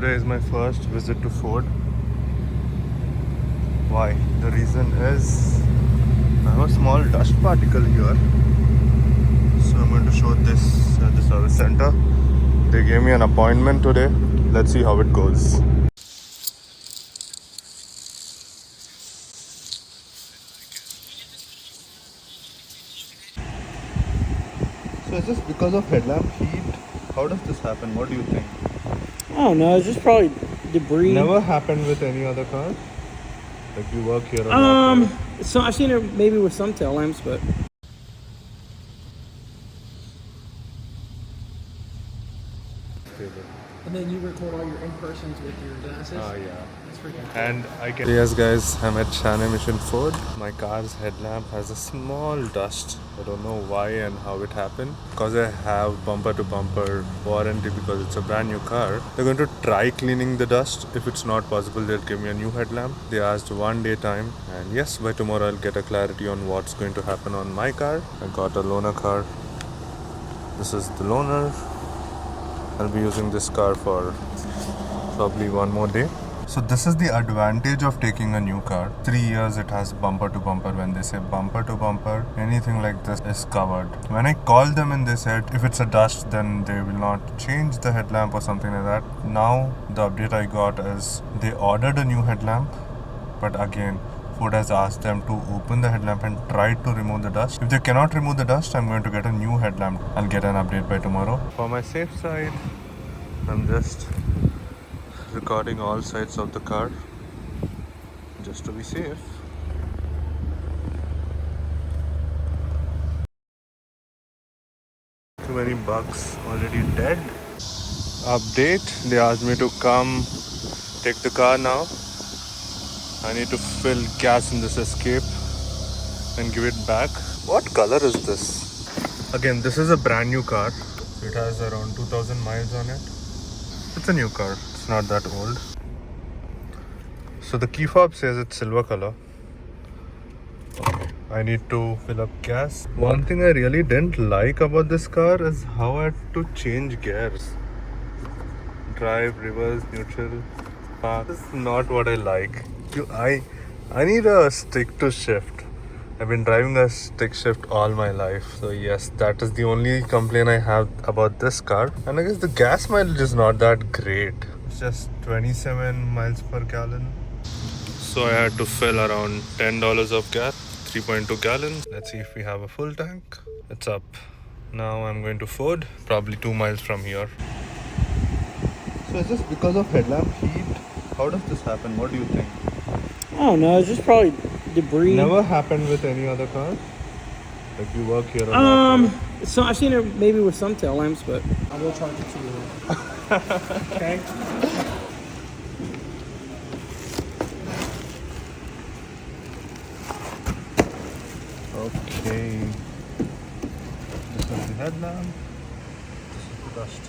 Today is my first visit to Ford. Why? The reason is I have a small dust particle here. So I'm going to show this at the service center. They gave me an appointment today. Let's see how it goes. So is this because of headlamp heat? How does this happen? What do you think? I don't know. It's just probably debris. Never happened with any other car? Like you work here or not? So I've seen it maybe with some tail lamps, but and then you record all your in-persons with your glasses. Yeah. That's freaking cool. And I can. Yes, guys, I'm at Chennai Mission Ford. My car's headlamp has a small dust. I don't know why and how it happened. Because I have bumper to bumper warranty because it's a brand new car. They're going to try cleaning the dust. If it's not possible, they'll give me a new headlamp. They asked 1 day time. And yes, by tomorrow I'll get a clarity on what's going to happen on my car. I got a loaner car. This is the loaner. I'll be using this car for probably 1 more day. So this is the advantage of taking a new car. 3 years it has bumper to bumper. When they say bumper to bumper, anything like this is covered. When I called them and they said if it's a dust then they will not change the headlamp or something like that. Now the update I got is they ordered a new headlamp, but again Ford has asked them to open the headlamp and try to remove the dust. If they cannot remove the dust, I'm going to get a new headlamp. I'll get an update by tomorrow. For my safe side, I'm just recording all sides of the car just to be safe. Too many bugs already dead. Update, they asked me to come take the car now. I need to fill gas in this escape and give it back. What color is this? Again, this is a brand new car. It has around 2000 miles on it. It's a new car. It's not that old. So the key fob says it's silver color. I need to fill up gas. One thing I really didn't like about this car is how I had to change gears. Drive, reverse, neutral, park. This is not what I like. I need a stick to shift. I've been driving a stick shift all my life. So yes, that is the only complaint I have about this car. And I guess the gas mileage is not that great. It's just 27 miles per gallon. So I had to fill around $10 of gas, 3.2 gallons. Let's see if we have a full tank. It's up. Now I'm going to Ford, probably 2 miles from here. So is this because of headlamp heat? How does this happen? What do you think? I don't know. It's just probably debris. Never happened with any other car? Like you work here or not? So I've seen it maybe with some tail lamps, but I will charge it to you. Okay. Okay. This is the headlamp. This is the dust.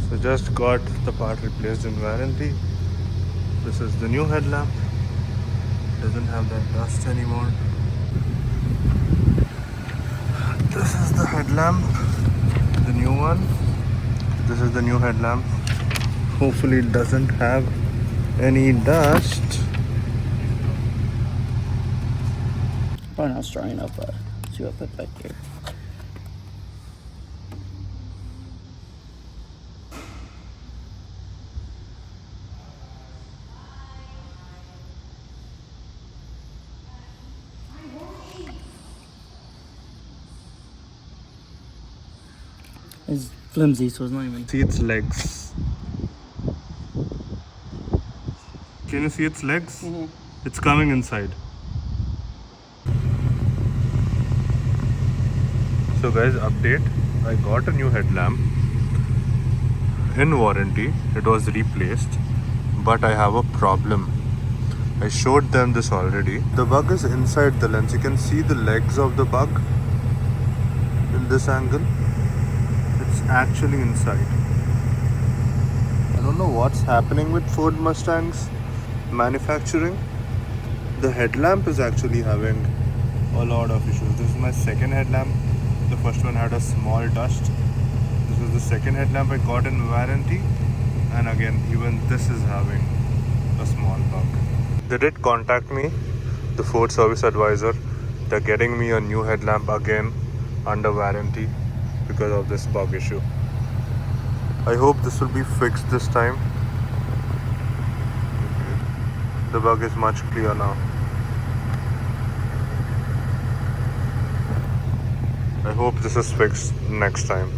So just got the part replaced in warranty. This is the new headlamp. Doesn't have that dust anymore. This is the headlamp, the new one. This is the new headlamp. Hopefully it doesn't have any dust. Probably not strong enough, but see what I put back here. It's flimsy, so it's not even. See its legs. Can you see its legs? Mm-hmm. It's coming inside. So guys, update. I got a new headlamp in warranty. It was replaced, but I have a problem. I showed them this already. The bug is inside the lens. You can see the legs of the bug in this angle. It's actually inside. I don't know what's happening with Ford Mustangs manufacturing. The headlamp is actually having a lot of issues. This is my second headlamp. The first one had a small dust. This is the second headlamp I got in warranty, and again even this is having a small bug. They did contact me, the Ford service advisor. They're getting me a new headlamp again under warranty because of this bug issue. I hope this will be fixed this time. The bug is much clearer now. I hope this is fixed next time.